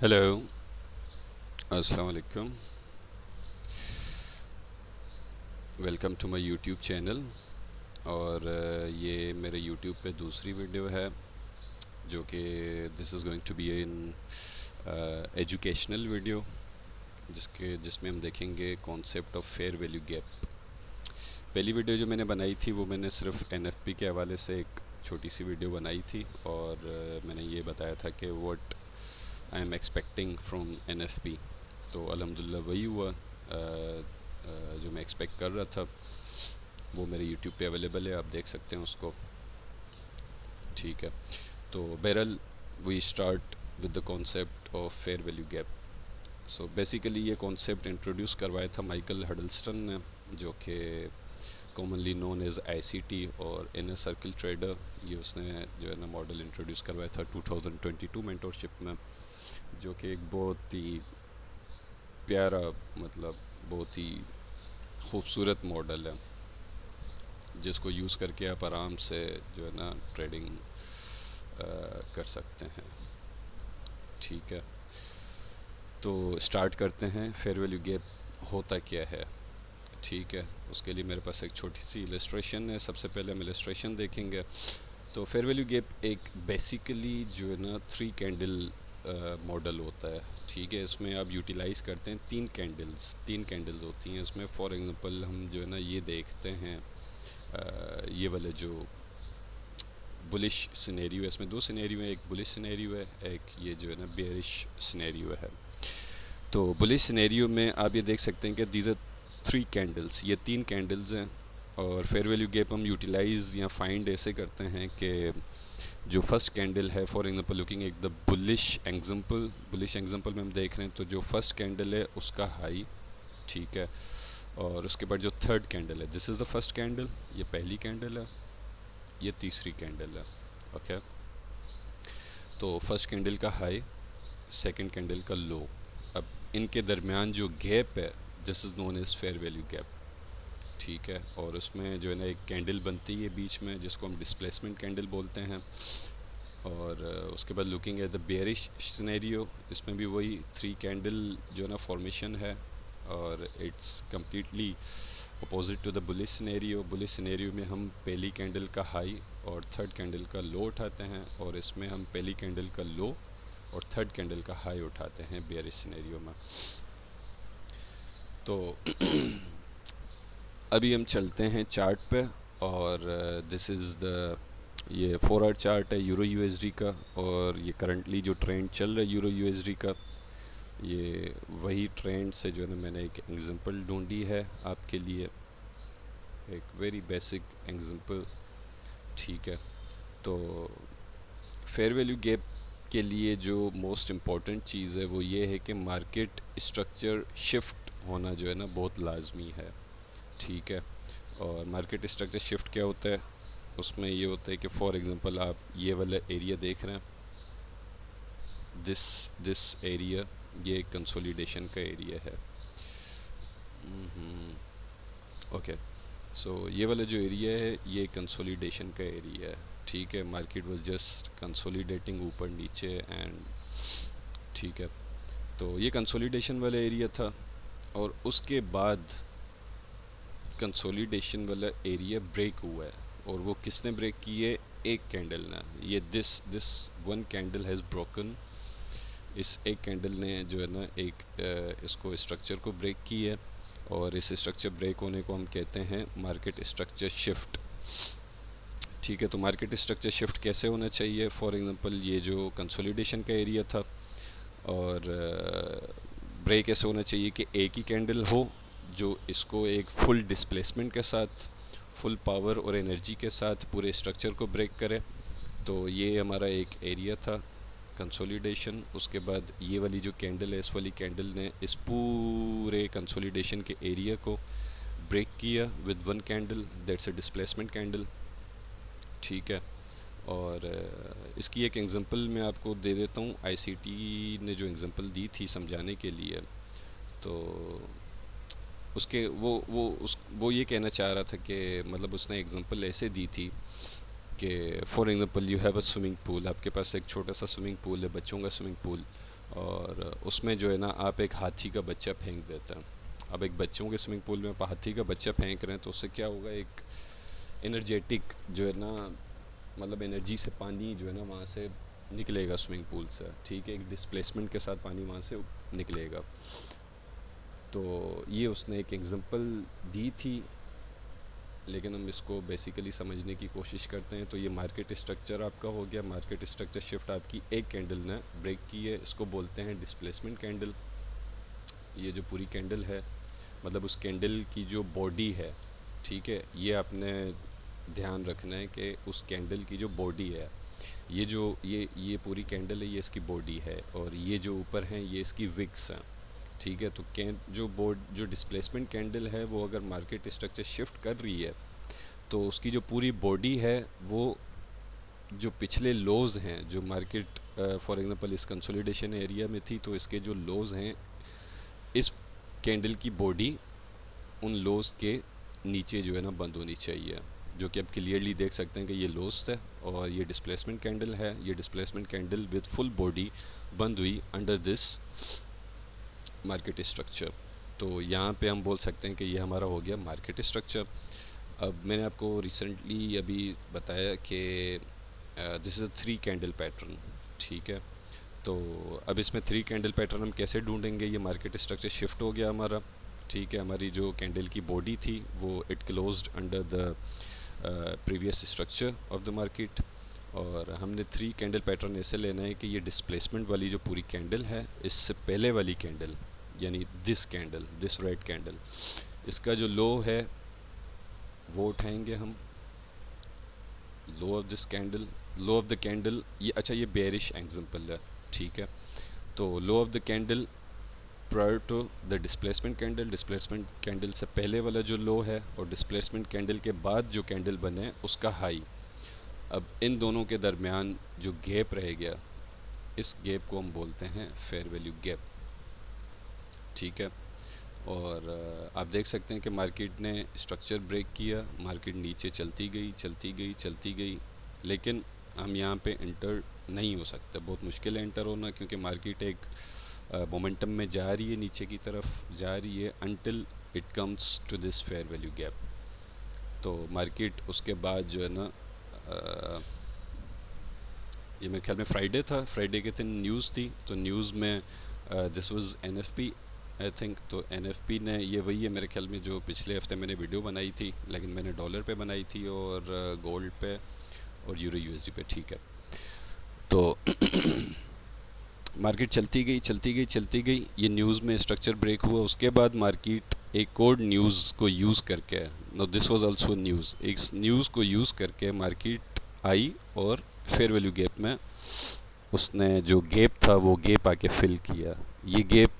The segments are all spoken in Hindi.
हेलो। अस्सलाम वालेकुम। Welcome to my YouTube channel. और ये मेरे यूट्यूब पे दूसरी वीडियो है जो कि this is going to be in educational video जिसमें हम देखेंगे concept of fair value gap. पहली वीडियो जो मैंने बनाई थी वो मैंने सिर्फ एनएफपी के हवाले से एक छोटी सी वीडियो बनाई थी और मैंने ये बताया था कि what I am expecting from NFP. तो अल्हम्दुलिल्लाह वही हुआ। जो मैं एक्सपेक्ट कर रहा था वो मेरे यूट्यूब पे अवेलेबल है, आप देख सकते हैं उसको। ठीक है, तो बहरहाल we start with the concept of fair value gap. So basically ये कॉन्सेप्ट इंट्रोड्यूस करवाया था माइकल हडलस्टन ने, जो कि कॉमनली नोन एज आईसीटी और इनर सर्कल ट्रेडर। ये उसने जो है ना मॉडल इंट्रोड्यूस करवाया था 2022 मेंटोरशिप में, जो कि एक बहुत ही प्यारा, मतलब बहुत ही खूबसूरत मॉडल है जिसको यूज़ करके आप आराम से जो है ना ट्रेडिंग कर सकते हैं। ठीक है, तो स्टार्ट करते हैं। फेयर वैल्यू गैप होता क्या है? ठीक है, उसके लिए मेरे पास एक छोटी सी इलस्ट्रेशन है। सबसे पहले हम इलस्ट्रेशन देखेंगे। तो फेयर वैल्यू गैप एक बेसिकली जो है ना 3 कैंडल मॉडल होता है। ठीक है, इसमें आप यूटिलाइज़ करते हैं तीन कैंडल्स होती हैं इसमें। फॉर एग्ज़ाम्पल हम जो है ना ये देखते हैं, ये वाले जो बुलिश सिनेरियो है, इसमें दो सिनेरियो है, एक बुलिश सिनेरियो है, एक ये जो है ना बेयरिश सिनेरियो है। तो बुलिश सिनेरियो में आप ये देख सकते हैं कि दीज आर 3 कैंडल्स, ये 3 कैंडल्स हैं। और फेयर वैल्यू गैप हम यूटिलाइज़ या फाइंड ऐसे करते हैं कि जो फर्स्ट कैंडल है, फॉर एग्जांपल लुकिंग एक द बुलिश एग्जांपल में हम देख रहे हैं, तो जो फर्स्ट कैंडल है उसका हाई, ठीक है, और उसके बाद जो थर्ड कैंडल है, this is the first candle, ये पहली कैंडल है, ये तीसरी कैंडल है। ओके, तो फर्स्ट कैंडल का हाई, सेकंड कैंडल का लो, अब इनके दरमियान जो गैप है this is known as fair value gap. ठीक है, और उसमें जो है ना एक कैंडल बनती है बीच में जिसको हम डिस्प्लेसमेंट कैंडल बोलते हैं। और उसके बाद looking at the bearish scenario, इसमें भी वही 3 कैंडल जो है ना फॉर्मेशन है, और it's completely opposite to the bullish scenario में हम पहली कैंडल का हाई और थर्ड कैंडल का लो उठाते हैं, और इसमें हम पहली कैंडल का लो और थर्ड कैंडल का हाई उठाते हैं बेयरिश सिनेरियो में। तो अभी हम चलते हैं चार्ट पे, और दिस इज़ द ये 4 आवर चार्ट है यूरो यूएसडी का, और ये करंटली जो ट्रेंड चल रहा है यूरो यूएसडी का, ये वही ट्रेंड से जो है ना मैंने एक एग्जांपल ढूंढी है आपके लिए, एक वेरी बेसिक एग्जांपल। ठीक है, तो फेयर वैल्यू गैप के लिए जो मोस्ट इम्पॉर्टेंट चीज़ है वो ये है कि मार्केट स्ट्रक्चर शिफ्ट होना जो है ना बहुत लाजमी है। ठीक है, और मार्केट स्ट्रक्चर शिफ्ट क्या होता है? उसमें ये होता है कि फॉर एग्जांपल आप ये वाला एरिया देख रहे हैं, दिस दिस एरिया, ये कंसोलिडेशन का एरिया है। ओके, सो ये वाला जो एरिया है ये कंसोलिडेशन का एरिया है। ठीक है, मार्केट वाज जस्ट कंसोलिडेटिंग ऊपर नीचे एंड, ठीक है, तो ये कंसोलिडेशन वाला एरिया था, और उसके बाद कंसोलिडेशन वाला एरिया ब्रेक हुआ है, और वो किसने ब्रेक की है? एक कैंडल ने। ये this one candle has broken, इस एक कैंडल ने जो है ना एक इसको स्ट्रक्चर को ब्रेक की है, और इस स्ट्रक्चर ब्रेक होने को हम कहते हैं मार्केट स्ट्रक्चर शिफ्ट। ठीक है, तो मार्केट स्ट्रक्चर शिफ्ट कैसे होना चाहिए? फॉर एग्जांपल ये जो कंसोलिडेशन का एरिया था, और ब्रेक ऐसे होना चाहिए कि एक ही कैंडल हो जो इसको एक फुल डिस्प्लेसमेंट के साथ, फुल पावर और एनर्जी के साथ पूरे स्ट्रक्चर को ब्रेक करे। तो ये हमारा एक एरिया था कंसोलिडेशन। उसके बाद ये वाली जो कैंडल है, इस वाली कैंडल ने इस पूरे कंसोलिडेशन के एरिया को ब्रेक किया with one candle, that's a displacement candle. ठीक है, और इसकी एक एग्जांपल मैं आपको दे देता हूँ। आईसीटी ने जो एग्जांपल दी थी समझाने के लिए, तो उसके वो ये कहना चाह रहा था कि मतलब उसने एग्जांपल ऐसे दी थी कि for example you have a swimming pool, आपके पास एक छोटा सा स्विमिंग पूल है, बच्चों का स्विमिंग पूल, और उसमें जो है ना आप एक हाथी का बच्चा फेंक देते हैं। अब एक बच्चों के स्विमिंग पूल में आप हाथी का बच्चा फेंक रहे हैं तो उससे क्या होगा, एक एनर्जेटिक जो है ना, मतलब एनर्जी से पानी जो है ना वहाँ से निकलेगा स्विमिंग पूल से, ठीक है, एक डिस्प्लेसमेंट के साथ पानी वहाँ से निकलेगा। तो ये उसने एक एग्जांपल दी थी, लेकिन हम इसको बेसिकली समझने की कोशिश करते हैं। तो ये मार्केट स्ट्रक्चर आपका हो गया। मार्केट स्ट्रक्चर शिफ्ट आपकी एक कैंडल ने ब्रेक की है, इसको बोलते हैं डिस्प्लेसमेंट कैंडल। ये जो पूरी कैंडल है, मतलब उस कैंडल की जो बॉडी है, ठीक है, ये आपने ध्यान रखना है कि उस कैंडल की जो बॉडी है, ये जो ये पूरी कैंडल है, ये इसकी बॉडी है, और ये जो ऊपर हैं ये इसकी विक्स हैं, ठीक है। तो जो डिस्प्लेसमेंट कैंडल है वो अगर मार्केट स्ट्रक्चर शिफ्ट कर रही है तो उसकी जो पूरी बॉडी है वो जो पिछले लोज हैं, जो मार्केट फॉर एग्जांपल इस कंसोलिडेशन एरिया में थी, तो इसके जो लोज हैं, इस कैंडल की बॉडी उन लोज के नीचे जो है ना बंद होनी चाहिए, जो कि आप क्लियरली देख सकते हैं कि ये लोज है और ये डिस्प्लेसमेंट कैंडल है। ये displacement candle with full body बंद हुई अंडर दिस मार्केट स्ट्रक्चर। तो यहाँ पे हम बोल सकते हैं कि ये हमारा हो गया मार्केट स्ट्रक्चर। अब मैंने आपको रिसेंटली अभी बताया कि this is a 3 candle pattern, ठीक है। तो अब इसमें 3 कैंडल पैटर्न हम कैसे ढूंढेंगे, ये मार्केट स्ट्रक्चर शिफ्ट हो गया हमारा, ठीक है। हमारी जो कैंडल की बॉडी थी वो it closed under the previous structure of the market, और हमने 3 कैंडल पैटर्न ऐसे लेना है कि ये डिस्प्लेसमेंट वाली जो पूरी कैंडल है, इससे पहले वाली कैंडल, यानी this candle, this red candle, इसका जो लो है वो उठाएंगे हम, low of this candle, low of the candle, ये अच्छा ये बेरिश एग्जांपल है, ठीक है। तो low of the candle prior to the displacement candle, displacement candle से पहले वाला जो लो है, और डिस्प्लेसमेंट कैंडल के बाद जो कैंडल बने उसका हाई। अब इन दोनों के दरमियान जो गैप रह गया, इस गैप को हम बोलते हैं फेयर वैल्यू गैप, ठीक है। और आप देख सकते हैं कि मार्केट ने स्ट्रक्चर ब्रेक किया, मार्केट नीचे चलती गई चलती गई चलती गई, लेकिन हम यहाँ पे इंटर नहीं हो सकते, बहुत मुश्किल है इंटर होना, क्योंकि मार्केट एक मोमेंटम में जा रही है, नीचे की तरफ जा रही है, until it comes to this fair value gap. तो मार्केट उसके बाद जो है ना, ये मेरे ख्याल में फ्राइडे था, फ्राइडे के दिन न्यूज़ थी, तो न्यूज़ में this was NFP I think. तो एनएफपी ने, ये वही है मेरे ख्याल में जो पिछले हफ्ते मैंने वीडियो बनाई थी, लेकिन मैंने डॉलर पे बनाई थी और गोल्ड पे और यूरो यूएसडी पे, ठीक है। तो मार्केट चलती गई चलती गई चलती गई, ये न्यूज़ में स्ट्रक्चर ब्रेक हुआ, उसके बाद मार्केट एक और न्यूज़ को यूज़ करके, no this was also news, एक न्यूज़ को यूज़ करके मार्केट आई और फेयर वैल्यू गैप में उसने जो गैप था वो गैप आके फिल किया। ये गैप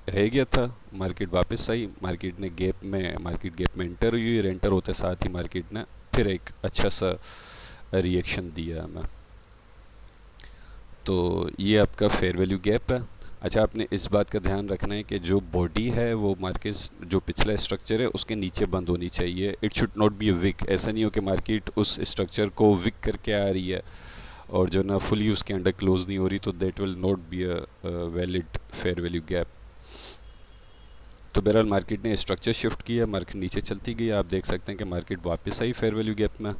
रह गया था, मार्केट वापस आई, मार्केट ने गैप में, मार्केट गैप में एंटर हुई, एंटर होते साथ ही मार्केट ने फिर एक अच्छा सा रिएक्शन दिया हमें। तो ये आपका फेयर वैल्यू गैप है। अच्छा, आपने इस बात का ध्यान रखना है कि जो बॉडी है वो मार्केट जो पिछला स्ट्रक्चर है उसके नीचे बंद होनी चाहिए। It should not be a week, ऐसा नहीं हो कि मार्केट उस स्ट्रक्चर को विक करके आ रही है और जो ना फुली उसके अंडर क्लोज नहीं हो रही, तो that will not be a valid fair value gap. तो बहरहाल मार्केट ने स्ट्रक्चर शिफ्ट किया, मार्केट नीचे चलती गई, आप देख सकते हैं कि मार्केट वापस आई फेयर वैल्यू गैप में,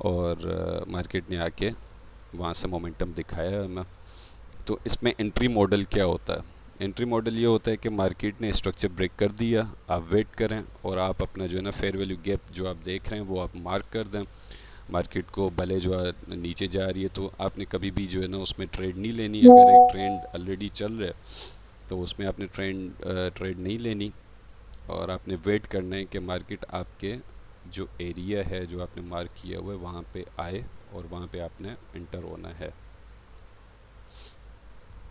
और मार्केट ने आके वहाँ से मोमेंटम दिखाया हमें। तो इसमें एंट्री मॉडल क्या होता है? एंट्री मॉडल ये होता है कि मार्केट ने स्ट्रक्चर ब्रेक कर दिया, आप वेट करें और आप अपना जो है ना फेयर वैल्यू गैप जो आप देख रहे हैं वो आप मार्क कर दें। मार्केट को भले जो है नीचे जा रही है तो आपने कभी भी जो है ना उसमें ट्रेड नहीं लेनी, अगर एक ट्रेंड ऑलरेडी चल रहा है तो उसमें आपने ट्रेड नहीं लेनी, और आपने वेट करना है कि मार्केट आपके जो एरिया है जो आपने मार्क किया हुआ है वहाँ पे आए और वहाँ पे आपने इंटर होना है।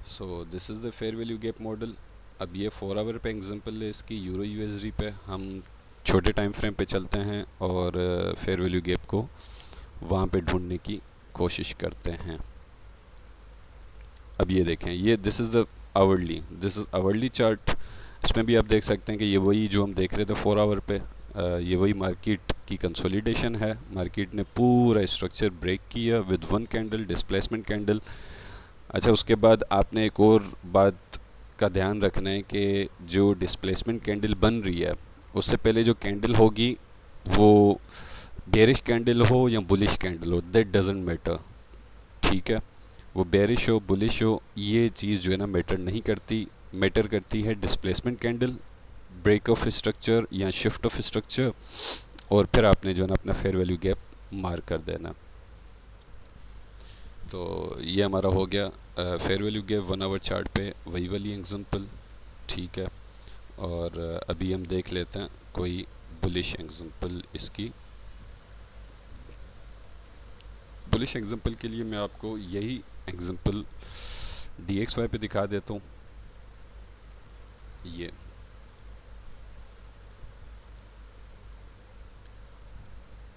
सो this is the fair value gap model. अब ये 4 आवर पे एग्जांपल है इसकी, यूरो यूएसडी पे हम छोटे टाइम फ्रेम पे चलते हैं और फेयर वैल्यू गैप को वहाँ पे ढूंढने की कोशिश करते हैं। अब ये देखें, ये this is the hourly, this is hourly chart. इसमें भी आप देख सकते हैं कि ये वही जो हम देख रहे थे 4 आवर पे, ये वही मार्केट की कंसोलिडेशन है। मार्केट ने पूरा स्ट्रक्चर ब्रेक किया with one candle, displacement candle, अच्छा, उसके बाद आपने एक और बात का ध्यान रखना है कि जो डिस्प्लेसमेंट कैंडल बन रही है उससे पहले जो कैंडल होगी वो बेरिश कैंडल हो या बुलिश कैंडल हो, दैट डजेंट मैटर। ठीक है, वो बेरिश हो बुलिश हो ये चीज़ जो है ना मैटर नहीं करती। मैटर करती है displacement candle, break of structure या शिफ्ट ऑफ स्ट्रक्चर, और फिर आपने जो है ना अपना फेयर वैल्यू गैप मार्क कर देना। तो ये हमारा हो गया fair value gap 1 our chart पे वही वाली एग्जांपल। ठीक है, और अभी हम देख लेते हैं कोई बुलिश एग्जांपल इसकी। बुलिश एग्जांपल के लिए मैं आपको यही एग्जांपल DXY पे दिखा देता हूँ। ये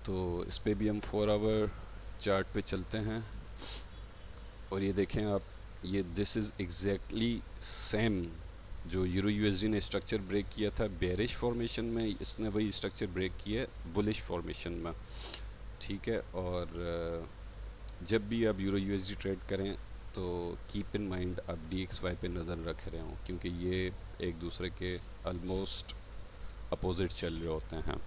तो इस पे भी हम 4 आवर चार्ट पे चलते हैं और ये देखें आप, ये दिस इज़ एग्जैक्टली सेम जो यूरो यूएसडी ने स्ट्रक्चर ब्रेक किया था बेरिश फॉर्मेशन में, इसने वही स्ट्रक्चर ब्रेक किया बुलिश फॉर्मेशन में। ठीक है, और जब भी आप यूरो यूएसडी ट्रेड करें तो कीप इन माइंड आप DXY पे नज़र रख रहे हो, क्योंकि ये एक दूसरे के ऑलमोस्ट अपोजिट चल रहे होते हैं।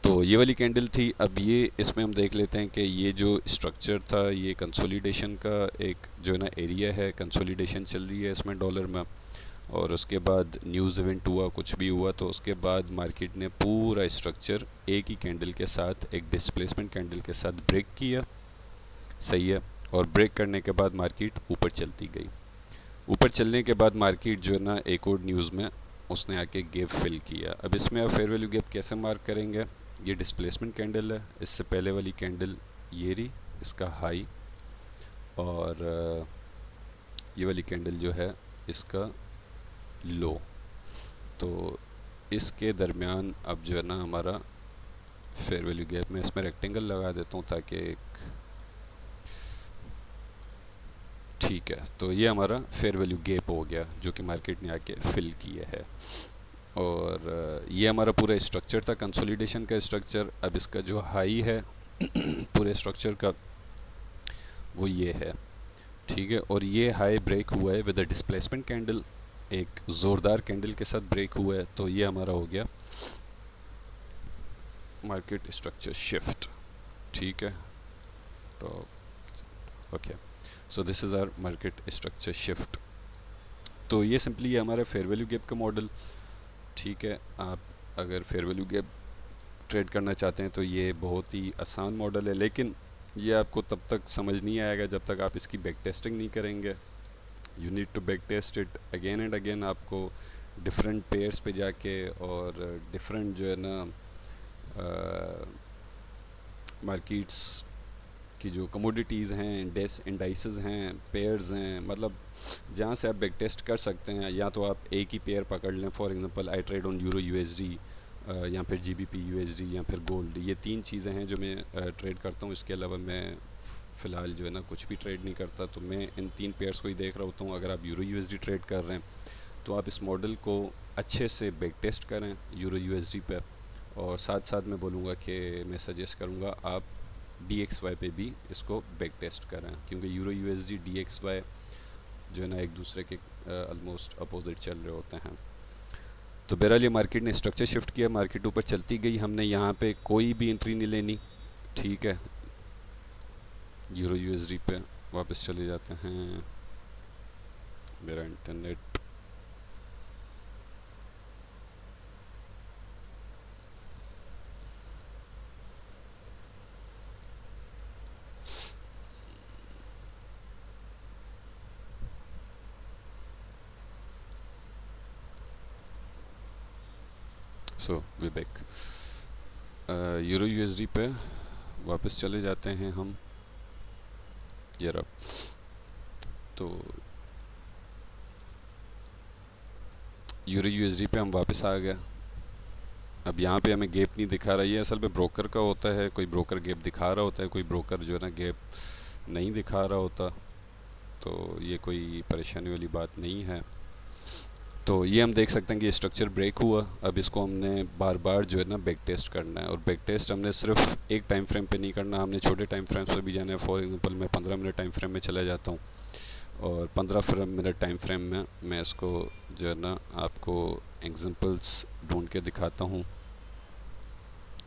तो ये वाली कैंडल थी। अब ये इसमें हम देख लेते हैं कि ये जो स्ट्रक्चर था ये कंसोलिडेशन का एक जो है ना एरिया है, कंसोलिडेशन चल रही है इसमें डॉलर में, और उसके बाद न्यूज़ इवेंट हुआ, कुछ भी हुआ, तो उसके बाद मार्केट ने पूरा स्ट्रक्चर एक ही कैंडल के साथ, एक डिस्प्लेसमेंट कैंडल के साथ ब्रेक किया। सही है, और ब्रेक करने के बाद मार्केट ऊपर चलती गई। ऊपर चलने के बाद मार्केट जो है ना एक और न्यूज़ में उसने आके गैप फिल किया। अब इसमें आप फेयर वैल्यू गैप कैसे मार्क करेंगे? ये डिस्प्लेसमेंट कैंडल है, इससे पहले वाली कैंडल ये रही इसका हाई, और ये वाली कैंडल जो है इसका लो। तो इसके दरमियान अब जो है ना हमारा फेयर वैल्यू गैप, में इसमें रेक्टेंगल लगा देता हूँ ताकि एक, ठीक है, तो ये हमारा फेयर वैल्यू गैप हो गया जो कि मार्केट ने आके फिल किया है। और ये हमारा पूरा स्ट्रक्चर था, कंसोलिडेशन का स्ट्रक्चर। अब इसका जो हाई है पूरे स्ट्रक्चर का वो ये है। ठीक है, और ये हाई ब्रेक हुआ है विद अ डिस्प्लेसमेंट कैंडल, एक ज़ोरदार कैंडल के साथ ब्रेक हुआ है। तो ये हमारा हो गया मार्केट स्ट्रक्चर शिफ्ट। ठीक है, तो okay, so this is our market structure shift. तो ये सिंपली है हमारा फेयर वैल्यू गैप का मॉडल। ठीक है, आप अगर फेयर वैल्यू गैप ट्रेड करना चाहते हैं तो ये बहुत ही आसान मॉडल है, लेकिन ये आपको तब तक समझ नहीं आएगा जब तक आप इसकी बैक टेस्टिंग नहीं करेंगे। You need to back test it again and again. आपको डिफरेंट पेयर्स पे जाके और डिफरेंट जो है ना मार्केट्स की जो कमोडिटीज़ हैं, इंडाइसेस हैं, पेयर्स हैं, मतलब जहाँ से आप बैक टेस्ट कर सकते हैं। या तो आप एक ही पेयर पकड़ लें, for example I trade on euro USD, या फिर GBP USD, या फिर गोल्ड। ये 3 चीज़ें हैं जो मैं ट्रेड करता हूँ। इसके अलावा मैं फ़िलहाल जो है ना कुछ भी ट्रेड नहीं करता, तो मैं इन 3 पेयर्स को ही देख रहा होता हूँ। अगर आप यूरो USD ट्रेड कर रहे हैं तो आप इस मॉडल को अच्छे से बैक टेस्ट करें यूरो USD पे, और साथ साथ मैं बोलूँगा कि मैं सजेस्ट करूँगा आप DXY पे भी इसको बैक टेस्ट करें, क्योंकि यूरो USD DXY जो है ना एक दूसरे के ऑलमोस्ट अपोजिट चल रहे होते हैं। तो बहरहाल ये मार्केट ने स्ट्रक्चर शिफ्ट किया, मार्केट ऊपर चलती गई, हमने यहाँ पे कोई भी एंट्री नहीं लेनी। ठीक है, यूरो USD पे वापस चले जाते हैं। मेरा internet so way back. Euro USD पे वापस चले जाते हैं हम। यूरोप, तो यूरो USD पे हम वापस आ गए। अब यहाँ पे हमें गैप नहीं दिखा रहा, ये असल में ब्रोकर का होता है। कोई ब्रोकर गैप दिखा रहा होता है, कोई ब्रोकर जो है ना गैप नहीं दिखा रहा होता। तो ये कोई परेशानी वाली बात नहीं है। तो ये हम देख सकते हैं कि ये स्ट्रक्चर ब्रेक हुआ। अब इसको हमने बार बार जो है ना बैक टेस्ट करना है, और बैक टेस्ट हमने सिर्फ एक टाइम फ्रेम पे नहीं करना, हमने छोटे टाइम फ्रेम्स पे भी जाना है। फॉर एग्जांपल मैं 15 मिनट टाइम फ्रेम में चला जाता हूँ। और 15 मिनट टाइम फ्रेम में मैं इसको जो है ना आपको एग्जांपल्स ढूंढ के दिखाता हूँ।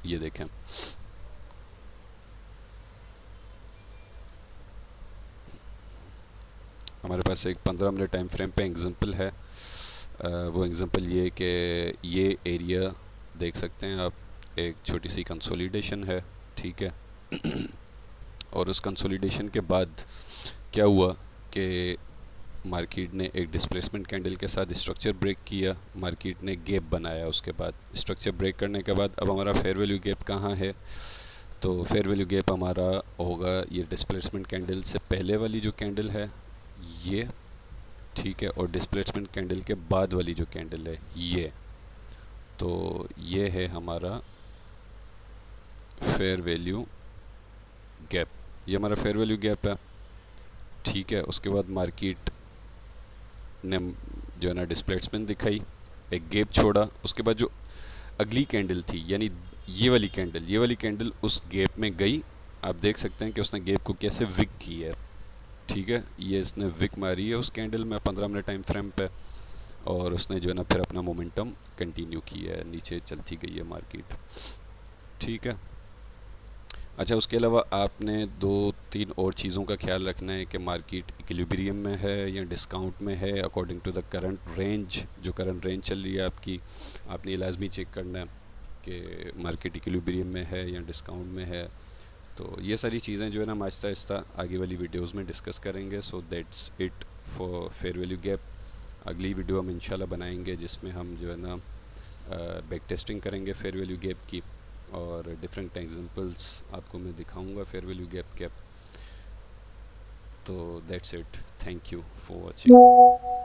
ये देखें, हमारे पास एक 15 मिनट टाइम फ्रेम पे एग्जांपल है। वो एग्जांपल ये कि ये एरिया देख सकते हैं आप, एक छोटी सी कंसोलिडेशन है, ठीक है। और उस कंसोलिडेशन के बाद क्या हुआ कि मार्केट ने एक डिस्प्लेसमेंट कैंडल के साथ स्ट्रक्चर ब्रेक किया, मार्केट ने गैप बनाया। उसके बाद स्ट्रक्चर ब्रेक करने के बाद अब हमारा फेयर वैल्यू गैप कहाँ है? तो फेयर वैल्यू गैप हमारा होगा ये डिस्प्लेसमेंट कैंडल से पहले वाली जो कैंडल है ये, ठीक है, और डिस्प्लेसमेंट कैंडल के बाद वाली जो कैंडल है ये। तो ये है हमारा फेयर वैल्यू गैप, ये हमारा फेयर वैल्यू गैप है, ठीक है। उसके बाद मार्केट ने जो है ना डिस्प्लेसमेंट दिखाई, एक गैप छोड़ा, उसके बाद जो अगली कैंडल थी यानी ये वाली कैंडल उस गैप में गई। आप देख सकते हैं कि उसने गैप को कैसे विक की है, ठीक है। ये इसने विक मारी है उस कैंडल में 15 मिनट टाइम फ्रेम पे, और उसने जो है ना फिर अपना मोमेंटम कंटिन्यू किया है, नीचे चलती गई है मार्केट, ठीक है। अच्छा, उसके अलावा आपने दो तीन और चीज़ों का ख्याल रखना है कि मार्केट इक्विलिब्रियम में है या डिस्काउंट में है according to the current range. जो करंट रेंज चल रही है आपकी, आपने ये लाजमी चेक करना है कि मार्केट इक्विलिब्रियम में है या डिस्काउंट में है। तो ये सारी चीज़ें जो है ना हम आहिस्ता आहिस्ता आगे वाली वीडियोस में डिस्कस करेंगे। So that's it for fair value gap. अगली वीडियो हम इंशाल्लाह बनाएंगे जिसमें हम जो है ना बैक टेस्टिंग करेंगे फेयर वैल्यू गैप की, और डिफरेंट एग्जांपल्स आपको मैं दिखाऊंगा फेयर वैल्यू गैप के। तो that's it, thank you for watching.